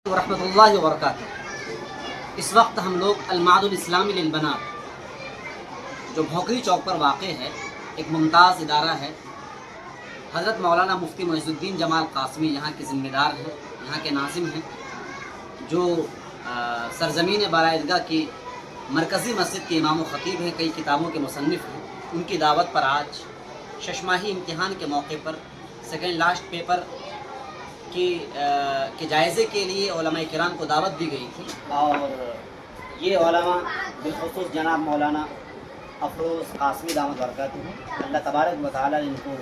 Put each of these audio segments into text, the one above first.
ورحمۃ اللہ وبرکاتہ۔ اس وقت ہم لوگ المعهد الاسلامی للبنات جو بھوکری چوک پر واقع ہے، ایک ممتاز ادارہ ہے۔ حضرت مولانا مفتی معز الدین جمال قاسمی یہاں کے ذمہ دار ہیں، یہاں کے ناظم ہیں، جو سرزمین بارعیدگاہ کی مرکزی مسجد کے امام و خطیب ہیں، کئی کتابوں کے مصنف ہیں۔ ان کی دعوت پر آج ششماہی امتحان کے موقع پر سیکنڈ لاسٹ پیپر کے جائزے کے لیے علماء کرام کو دعوت دی گئی تھی، اور یہ علماء بالخصوص جناب مولانا افروز قاسمی دامت برکاتہ، اللہ تبارک و تعالیٰ نے ان کو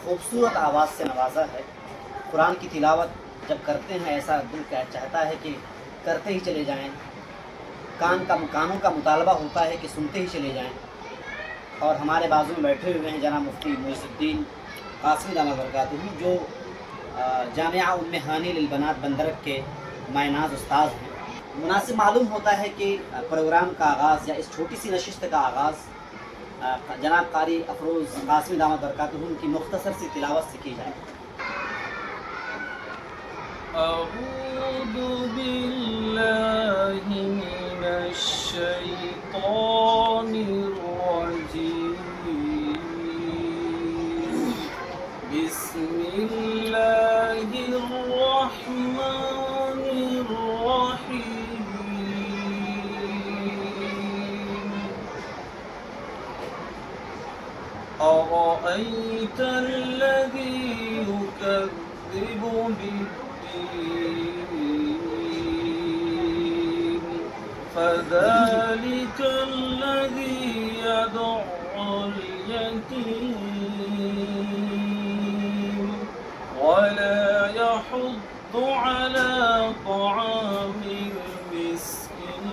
خوبصورت آواز سے نوازا ہے۔ قرآن کی تلاوت جب کرتے ہیں ایسا دل چاہتا ہے کہ کرتے ہی چلے جائیں، کانوں کا مطالبہ ہوتا ہے کہ سنتے ہی چلے جائیں۔ اور ہمارے بازو میں بیٹھے ہوئے ہیں جناب مفتی معز الدین قاسمی دامت برکاتہ، جو جامعہ ام ہانی للبنات بندرک کے مائناز استاذ ہیں۔ مناسب معلوم ہوتا ہے کہ پروگرام کا آغاز یا اس چھوٹی سی نشست کا آغاز جناب قاری افروز قاسمی دامت برکاتہ ان کی مختصر سی تلاوت سے کی جائے۔ اعوذ باللہ من الشیطان الرجیم، بسم اللہ الرحمن الرحیم۔ أرأيت الذي يكذب بالدين فذلك الذي يدع اليتيم ولا يحض على طعام المسكين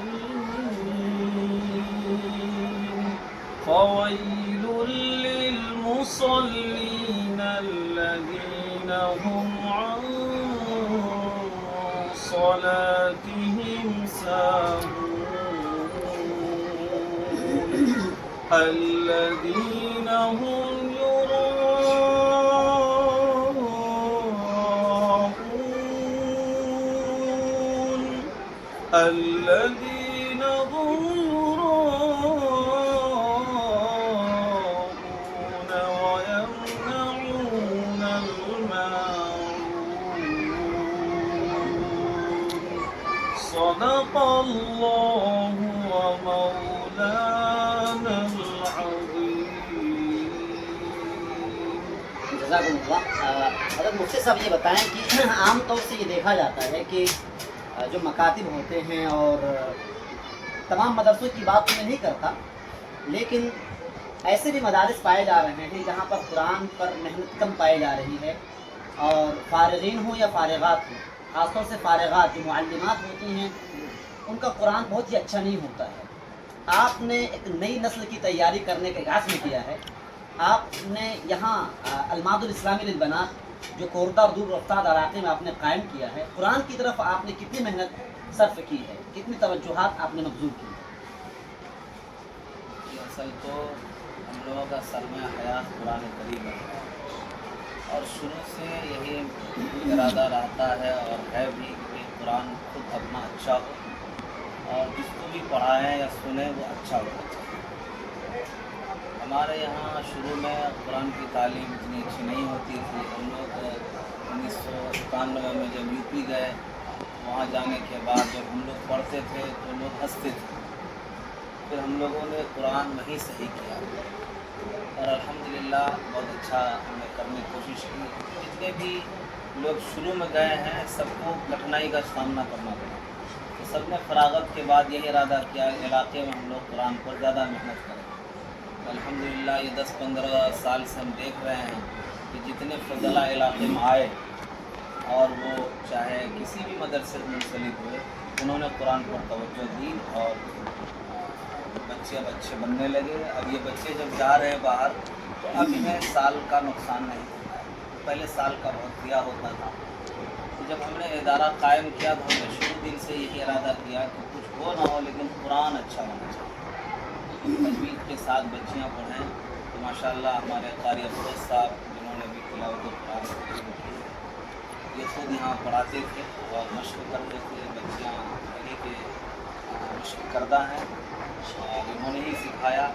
فويل للمصلين الذين هم عن صلاتهم ساهون الذين هم يراءون الذين هم يراءون ويمنعون الماعون صدق الله ومولانا العظيم۔ جزاکم اللہ۔ حضرت مفتی صاحب یہ بتائیں کہ عام طور سے یہ دیکھا جاتا ہے کہ جو مکاتب ہوتے ہیں، اور تمام مدرسوں کی بات میں نہیں کرتا، لیکن ایسے بھی مدارس پائے جا رہے ہیں جہاں پر قرآن پر محنت کم پائی جا رہی ہے، اور فارغین ہوں یا فارغات ہوں، خاص طور سے فارغات جو معلمات ہوتی ہیں ان کا قرآن بہت ہی اچھا نہیں ہوتا ہے۔ آپ نے ایک نئی نسل کی تیاری کرنے کا عزم کیا ہے۔ آپ نے یہاں المعهد الاسلامی للبنات جو کوردہ اور دور رفتار علاقے میں آپ نے قائم کیا ہے، قرآن کی طرف آپ نے کتنی محنت صرف کی ہے، کتنی توجہات آپ نے مبذول کی ہے؟ اصل تو ہم لوگوں کا سرمایہ حیات قرآن کریم ہے، اور شروع سے یہی ارادہ رہتا ہے اور ہے بھی کہ قرآن خود اپنا اچھا ہو، اور جس کو بھی پڑھائیں یا سنیں وہ اچھا ہونا چاہیے۔ ہمارے یہاں شروع میں قرآن کی تعلیم اتنی اچھی نہیں ہوتی تھی۔ ہم لوگ 1991 میں جب یو پی گئے، وہاں جانے کے بعد جب ہم لوگ پڑھتے تھے تو لوگ ہنستے تھے، پھر ہم لوگوں نے قرآن وہیں صحیح کیا، اور الحمدللہ بہت اچھا ہم نے کرنے کی کوشش کی۔ جتنے بھی لوگ شروع میں گئے ہیں سب کو کٹھنائی کا سامنا کرنا پڑا، تو سب نے فراغت کے بعد یہی ارادہ کیا علاقے میں ہم لوگ قرآن پر زیادہ محنت کریں۔ الحمدللہ یہ 10-15 سال سے ہم دیکھ رہے ہیں کہ جتنے فضلہ علاقے میں آئے اور وہ چاہے کسی بھی مدرسے سے منسلک ہوئے، انہوں نے قرآن پر توجہ دی، اور بچے اب اچھے بننے لگے۔ اب یہ بچے جب جا رہے ہیں باہر تو اب انہیں سال کا نقصان نہیں ہوتا ہے، پہلے سال کا بہت دیا ہوتا تھا۔ تو جب ہم نے ادارہ قائم کیا تو ہم نے شروع دن سے یہی ارادہ کیا کہ کچھ ہو نہ ہو لیکن قرآن اچھا ہونا چاہیے، تجوید کے ساتھ بچیاں پڑھیں۔ تو ماشاءاللہ ہمارے قاری افروز صاحب جنہوں نے بھی تلاوت قرآن کی ये खुद यहाँ पढ़ाते थे और मशक करते थे। बच्चियाँ इन्हीं के मशक करदा हैं और इन्होंने ही सिखाया।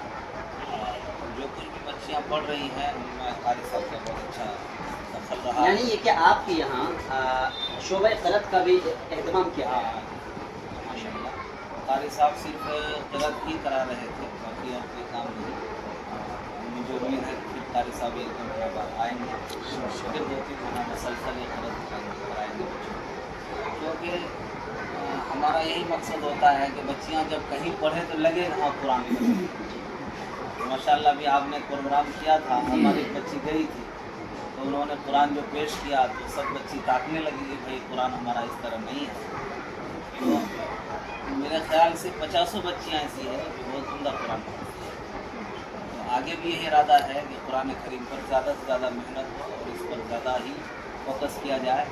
और जो कुछ भी बच्चियाँ पढ़ रही हैं उनमें कारी साहब का बहुत अच्छा दखल रहा। यानी ये कि आपके यहाँ शोबे क़िरात का भी एहतमाम किया है? हाँ, माशाल्लाह। कारी साहब सिर्फ क़िरात ही करा रहे थे, बाकी और कोई काम नहीं। मुझे उम्मीद है कि कारी साहब एक महीना बाद आएंगे, फिर 2-3 महीना मुसलसल ये क़िरात कराएंगे बच्चों को। क्योंकि हमारा यही मकसद होता है कि बच्चियाँ जब कहीं पढ़े तो लगे हाँ कुरान पढ़ें। माशाल्लाह भी आपने प्रोग्राम किया था, हमारी एक बच्ची गई थी तो उन्होंने कुरान जो पेश किया तो सब बच्ची ताकने लगी कि भाई कुरान हमारा इस तरह नहीं है। तो मेरे ख्याल से 50 बच्चियाँ ऐसी हैं जो बहुत उम्दा कुरान पढ़ती हैं। तो आगे भी यही इरादा है कि कुरान करीम पर ज़्यादा से ज़्यादा मेहनत हो और इस पर ज़्यादा ही फोकस किया जाए।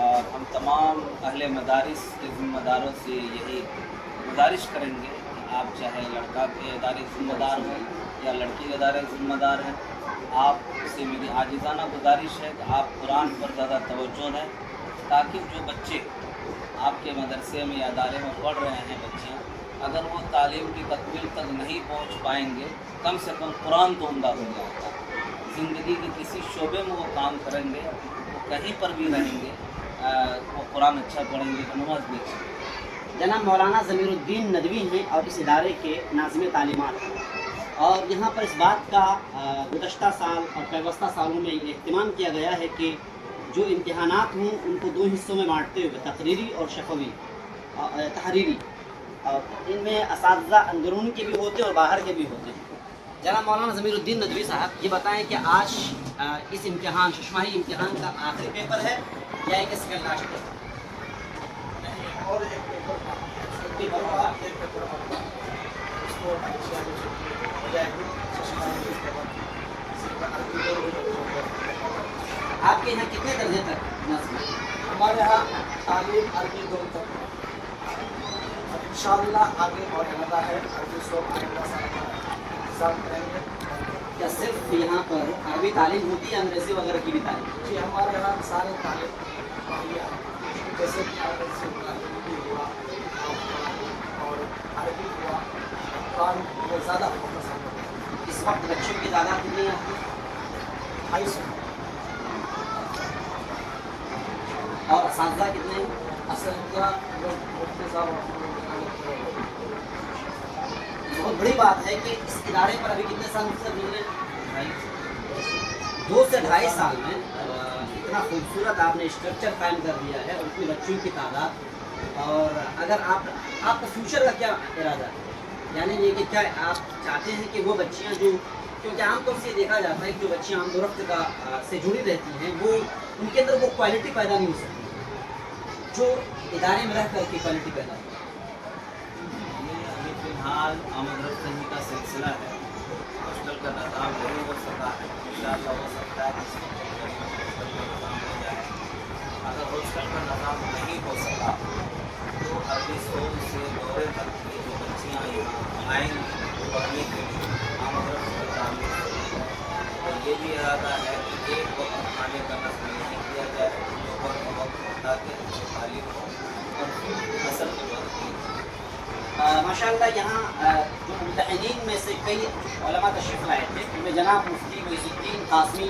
और हम तमाम अहले मदारिस के ज़िम्मेदारों से यही गुजारिश करेंगे कि आप चाहे लड़का के इदारे ज़िम्मेदार हों या लड़की के इदारे ज़िम्मेदार हैं, आपसे मेरी आजिज़ाना गुजारिश है कि आप कुरान पर ज़्यादा तवज्जो दें, ताकि जो बच्चे आपके मदरसे में या इदारे में पढ़ रहे हैं बच्चियाँ, अगर वो तालीम की तकमील तक नहीं पहुँच पाएंगे, कम से कम कुरान तो उम्दा हो जाएगा। ज़िंदगी के किसी शोबे में वो काम करेंगे, वो कहीं पर भी रहेंगे, वो कुरान अच्छा पढ़ेंगे, नमाज भी अच्छी। जनाब मौलाना ज़मीरुद्दीन नदवी हैं और इस इदारे के नाज़िम तालीमात हैं। और यहाँ पर इस बात का गुज़श्ता साल और पैवस्ता सालों में एहतमाम किया गया है कि जो इम्तिहानात हों उनको 2 हिस्सों में बांटते हुए तकरीरी और शफवी तहरीरी, और इनमें असातिज़ा अंदरूनी के भी होते हैं और बाहर के भी होते हैं। जनाब मौलाना ज़मीरुद्दीन नदवी साहब ये बताएं कि आज इस इम्तिहान शशमाही इम्तिहान का आखिरी पेपर है या एक इसका लास्ट पेपर? और एक पेपर होगा, एक पेपर होगा, उसको बच्चियाँ जो छुट्टी हो जाएगी, आपके यहाँ कितने दर्जे तक नस्ल? हमारे यहाँ तालीम अरबी 2 तक, और इंशाअल्लाह आगे और इरादा है अरबी 100 आइंदा साल करेंगे। क्या सिर्फ यहाँ पर अरबी तालीम होती है, अंग्रेज़ी वगैरह की भी तालीम? जी हमारे यहाँ सारे तालीम मुहैया है, जैसे कि अंग्रेज़ी हुआ और अरबी हुआ, कुरान में ज़्यादा फोकस है। इस वक्त बच्चों की तादाद कितनी है? 250 और असातिज़ा कितने हैं? असल लोग मुफ्ती साहब बहुत बड़ी बात है कि इस इदारे पर अभी कितने साल से गुजरे? 2 से 2.5 साल में इतना खूबसूरत आपने स्ट्रक्चर कायम कर दिया है और इतनी बच्चियों की तादाद। और अगर आपका फ्यूचर का क्या इरादा है, यानी ये कि क्या आप चाहते हैं कि वो बच्चियाँ जो, क्योंकि आमतौर से देखा जाता है कि जो बच्चियाँ आमदोरफ्त का से जुड़ी रहती हैं वो उनके अंदर वो क्वालिटी पैदा नहीं हो सकती जो इदारे में रह कर की क्वालिटी पैदा हो। अभी फिलहाल आमद रफ्त का सिलसिला है, हॉस्टल का निज़ाम नहीं हो सका है, इंशाअल्लाह हो सकता है कि हॉस्टल का निज़ाम हो जाए। अगर हॉस्टल का निज़ाम नहीं हो सका तो अरबी 100 से दौरे तक की जो बच्चियाँ यहाँ आएंगी पढ़ने के लिए आमद रफ्त का काम, और ये भी इरादा है कि एक वक्त खाने का नस्ल नहीं किया जाए, जो वक्त होता कि तालीम हो और फिर असल के वक्त माशाअल्लाह यहाँ जो मुम्तहिनीन में से कई उलमा तशरीफ़ लाए थे, उनमें जनाब मुफ्ती मोइज़ुद्दीन कासमी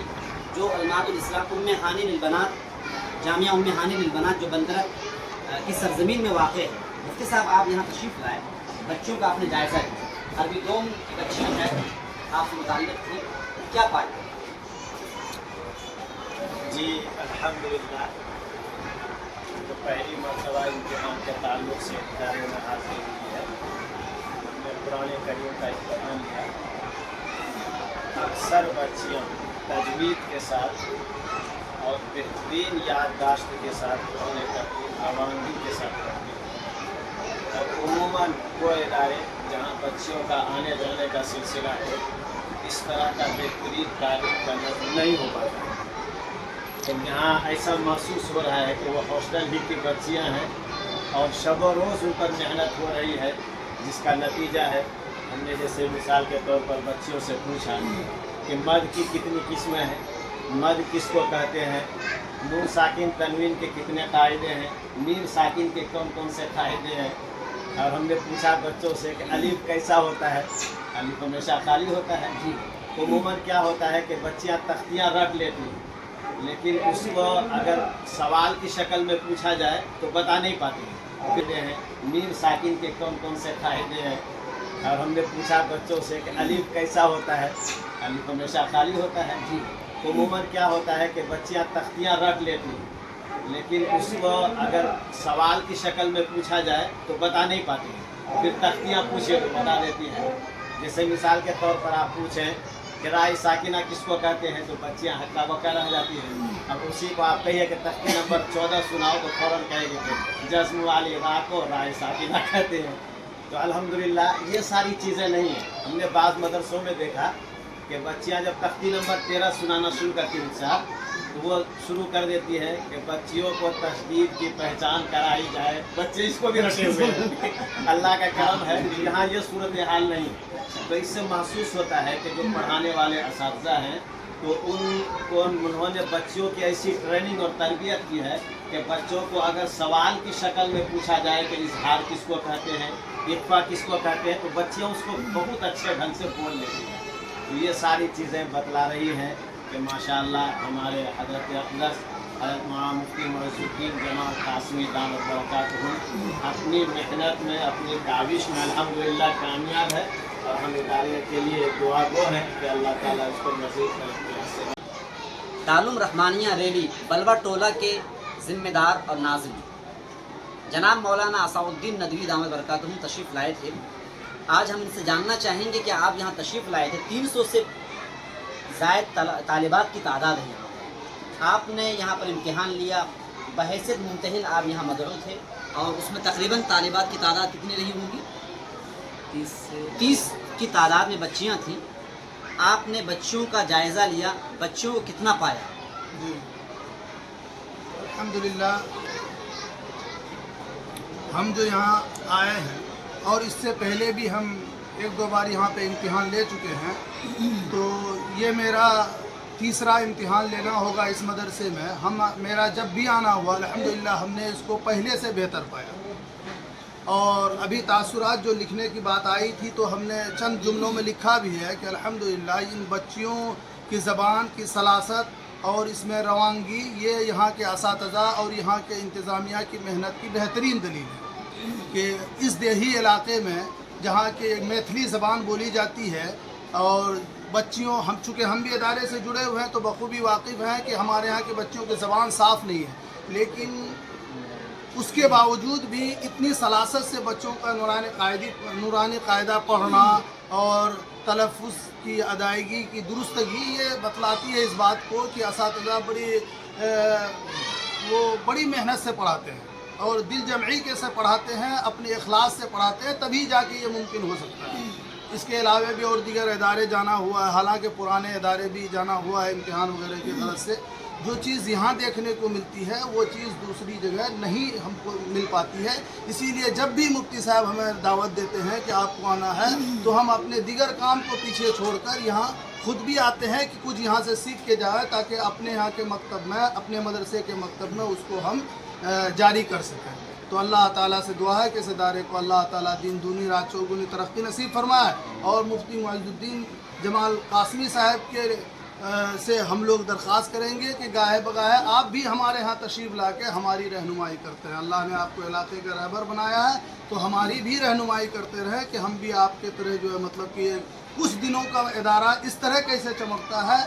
जो अलमातुल इस्लाम उम्मे हानिल बनात जामिया उम्मे हानिल बनात जो बंदरक की सरजमीन में वाक़ है। मुफ्ती साहब आप यहाँ तशरीफ़ लाए, बच्चों का आपने जायज़ा लिया, अरबी 2 की बच्चियाँ हैं आपसे मुताल्लिक़ थी, क्या पाए? जी अल्हम्दुलिल्लाह, तो पहली मरतबा इम्तिहान के ताल्लुक़ से इदारे में हाज़िरी हुई है। हमने कुरान करीम का इम्तिहान लिया। अक्सर बच्चियाँ तजवीज़ के साथ और बेहतरीन याददाश्त के साथ कुरान करीम आवामगी के साथ पढ़ती हैं। और उमूमन वो इदारे जहाँ बच्चियों का आने जाने का सिलसिला है, इस तरह का बेहतरीन तालीम का नज़र नहीं हो पाता है। तो यहाँ ऐसा महसूस हो रहा है कि वो हॉस्टल ही की बच्चियाँ हैं और शब व रोज़ उन पर मेहनत हो रही है, जिसका नतीजा है हमने जैसे मिसाल के तौर पर बच्चियों से पूछा कि मद की कितनी किस्में हैं, मद किसको कहते हैं, नून साकिन तनवीन के कितने कायदे हैं, मीम साकिन के कौन कौन से कायदे हैं। और हमने पूछा बच्चों से कि अलीफ कैसा होता है, अलीफ हमेशा खाली होता है जी। उमूमन क्या होता है कि बच्चियाँ तख्तियाँ रट लेती हैं, लेकिन उसको अगर सवाल की शक्ल में पूछा जाए तो बता नहीं पाती हैं। मीम साकिन के कौन कौन से कायदे हैं। और हमने पूछा बच्चों से कि अलीफ कैसा होता है, अलीफ हमेशा खाली होता है जी। उमूमन क्या होता है कि बच्चियाँ तख्तियाँ रट लेती हैं, लेकिन उसको अगर सवाल की शक्ल में पूछा जाए तो बता नहीं पाती हैं। फिर तख्तियाँ पूछे तो बता देती हैं। जैसे मिसाल के तौर पर आप पूछें कि राय साकिना किसको कहते हैं, तो बच्चियाँ हक्का बक्का रह जाती हैं। अब उसी को आप कहिए कि तख्ती नंबर 14 सुनाओ तो फ़ौरन कहेंगे कि जज्म वाली रा को राय साकिना कहते हैं। तो अल्हम्दुलिल्लाह ये सारी चीज़ें नहीं हैं। हमने बाज़ मदरसों में देखा कि बच्चियाँ जब तख्ती नंबर 13 सुनाना शुरू करती हैं साहब, तो वो शुरू कर देती है कि बच्चियों को तशदीद की पहचान कराई जाए। बच्चे इसको भी रटे हुए हैं। अल्लाह का करम है यहाँ ये सूरत हाल नहीं। तो इससे महसूस होता है कि जो पढ़ाने वाले असातिज़ा हैं तो उन्होंने बच्चों की ऐसी ट्रेनिंग और तरबियत की है कि बच्चों को अगर सवाल की शक्ल में पूछा जाए कि इजहार किसको कहते हैं, इख्फा किसको कहते हैं, तो बच्चियाँ उसको बहुत अच्छे ढंग से बोल लेती हैं। तो ये सारी चीज़ें बतला रही हैं कि माशाअल्लाह हमारे हज़रत अक़दस हज़रत मौलाना मुफ्ती मोइज़ुद्दीन जमाल कासमी दामत बरकातहू अपनी मेहनत में, अपनी काविश में अल्हम्दुलिल्लाह कामयाब है। और हम इदारे के लिए दुआ गो हैं कि अल्लाह ताला इसको नसीब करें। दारुल रहमानिया रैली बलवा टोला के ज़िम्मेदार और नाज़िम जनाब मौलाना असाउद्दीन नदवी दामत बरकातहू तशरीफ़ लाए थे। आज हम इनसे जानना चाहेंगे कि आप यहाँ तशरीफ़ लाए थे, 300 से ज़ायद तालिबात की तादाद है यहाँ पर। आपने यहाँ पर इम्तिहान लिया, बहैसियत मुम्तहिन आप यहाँ मदऊ थे, और उसमें तकरीबन तालिबात की तादाद कितनी रही होगी? 30 की तादाद में बच्चियाँ थीं। आपने बच्चियों का जायज़ा लिया, बच्चों को कितना पाया? जी अल्हम्दुलिल्लाह हम जो यहाँ आए हैं और इससे पहले भी हम 1-2 बार यहाँ पे इम्तिहान ले चुके हैं, तो ये मेरा तीसरा इम्तिहान लेना होगा इस मदरसे में। मेरा जब भी आना हुआ अल्हम्दुलिल्लाह हमने इसको पहले से बेहतर पाया। और अभी तासुरात जो लिखने की बात आई थी तो हमने चंद जुमलों में लिखा भी है कि अल्हम्दुलिल्लाह इन बच्चियों की ज़बान की सलासत और इसमें रवानगी ये यहाँ के असातिज़ा और यहाँ के इंतज़ामिया की मेहनत की बेहतरीन दलील है कि इस देही इलाके में जहाँ के मैथिली ज़बान बोली जाती है और बच्चियों चूँकि हम भी इदारे से जुड़े हुए हैं तो बखूबी वाकिफ़ हैं कि हमारे यहाँ के बच्चियों की ज़बान साफ़ नहीं है, लेकिन उसके बावजूद भी इतनी सलासत से बच्चों का नूरानी कायदा पढ़ना और तलफ़ुज़ की अदायगी की दुरुस्तगी ये बतलाती है इस बात को कि असातिज़ा बड़ी मेहनत से पढ़ाते हैं और दिल जमई के से पढ़ाते हैं, अपने इखलास से पढ़ाते हैं, तभी जाके ये मुमकिन हो सकता है। इसके अलावा भी और दीगर इदारे जाना हुआ है, हालांकि पुराने इदारे भी जाना हुआ है इम्तिहान वगैरह की गरज से। जो चीज़ यहाँ देखने को मिलती है वो चीज़ दूसरी जगह नहीं हमको मिल पाती है। इसीलिए जब भी मुफ्ती साहब हमें दावत देते हैं कि आपको आना है तो हम अपने दीगर काम को पीछे छोड़कर यहाँ खुद भी आते हैं कि कुछ यहाँ से सीख के जाए ताकि अपने यहाँ के मकतब में, अपने मदरसे के मकतब में उसको हम जारी कर सकें। तो अल्लाह ताला से दुआ है कि इस इदारे को अल्लाह ताला दिन दूनी रात चौगुनी तरक्की नसीब फरमाए। और मुफ्ती मोइज़ुद्दीन जमाल कासमी साहब के से हम लोग दरख्वास्त करेंगे कि गाहे बगाहे आप भी हमारे यहाँ तशरीफ़ ला के हमारी रहनुमाई करते हैं। अल्लाह ने आपको इलाके का रहबर बनाया है तो हमारी भी रहनुमाई करते रहे कि हम भी आपके तरह जो है मतलब कि कुछ दिनों का इदारा इस तरह कैसे चमकता है,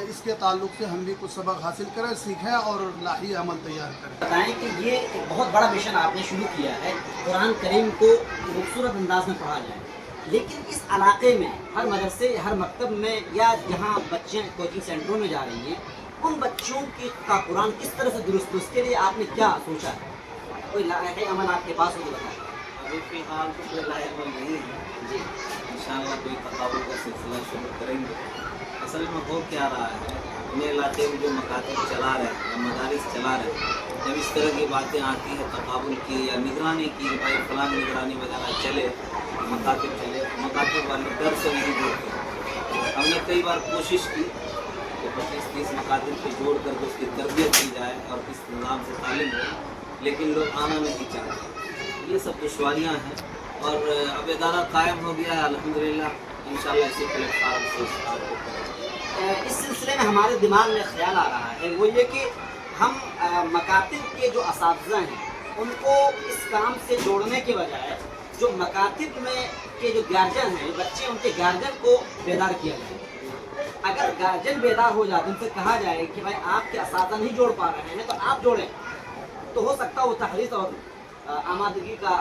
इसके ताल्लुक से हम भी कुछ सबक हासिल करें, सीखें और लाही अमल तैयार करें। बताएं कि ये एक बहुत बड़ा मिशन आपने शुरू किया है, कुरान करीम को खूबसूरत अंदाज में पढ़ा जाए, लेकिन इस इलाके में हर मदरसे, हर मकतब में या जहाँ बच्चे कोचिंग सेंटरों में जा रही हैं, उन बच्चों का कुरान किस तरह से दुरुस्त, उसके लिए आपने क्या सोचा है? कोई लाहे अमल आपके पास हो तो बताएं। अभी फ़िलहाल तो कोई लाहे अमल नहीं है जी, इंशाअल्लाह कोई तकाबुल का सिलसिला शुरू करेंगे। असल में हो क्या रहा है, अपने इलाके में जो मकातब चला रहे हैं या मदारिस चला रहे हैं, जब इस तरह की बातें आती है तकाबुल की या निगरानी की, भाई फलां निगरानी वगैरह चले, मकातब वाले डर से नहीं बोलते। हमने कई बार कोशिश की कि 25-30 मकातिब को जोड़ करके उसकी तरबियत की जाए और किस निज़ाम से तालीम हो, लेकिन लोग आना नहीं चाहते। ये सब दुश्वारियाँ हैं और अब इदारा कायम हो गया है अल्हम्दुलिल्लाह। इंशाअल्लाह इसी प्लेटफार्म से आपको करेंगे। इस सिलसिले में हमारे दिमाग में ख्याल आ रहा है, वो ये कि हम मकातिब के जो असातिज़ा हैं उनको इस काम से जोड़ने के बजाय जो मकातिब में के जो गार्जियन हैं, बच्चे, उनके गार्जियन को बेदार किया जाए। अगर गार्जियन बेदार हो जाते, उनसे कहा जाए कि भाई आपके असातिज़ा नहीं जोड़ पा रहे हैं तो आप जोड़ें, तो हो सकता है वो तहरीस और आमादगी का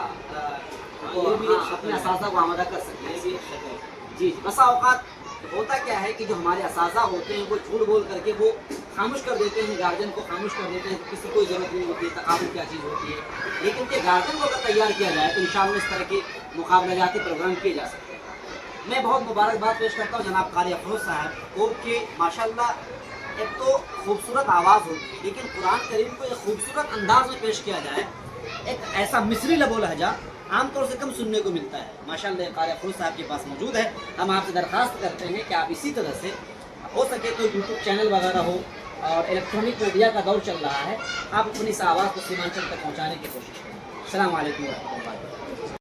अपने असातिज़ा को आमादा कर सकें। जी, बसा औकात होता क्या है कि जो हमारे असातिज़ा होते हैं वो झूठ बोल करके वो खामोश कर देते हैं, गार्जियन को खामोश कर देते हैं, किसी को ज़रूरत नहीं होती है, तकाबुल क्या चीज़ होती है। लेकिन कि गार्जियन को अगर तैयार किया जाए तो इंशाअल्लाह इस तरह के मुकाबलाती प्रोग्राम किए जा सकते हैं। मैं बहुत मुबारकबाद पेश करता हूँ जनाब कारी अफरोज़ साहब को कि माशाअल्लाह एक तो खूबसूरत आवाज़ होती है, लेकिन कुरान करीम को एक खूबसूरत अंदाज में पेश किया जाए, एक ऐसा मिस्री लबो लहजा आमतौर से कम सुनने को मिलता है। माशाअल्लाह कारी अफरोज़ साहब के पास मौजूद है। हम आपसे दरख्वास्त करते हैं कि आप इसी तरह से हो सके तो यूट्यूब चैनल वगैरह हो और इलेक्ट्रॉनिक मीडिया का दौर चल रहा है, आप अपनी इस आवाज़ को सीमांचल तक पहुँचाने की कोशिश करें। अस्सलाम वालेकुम व रहमतुल्लाहि।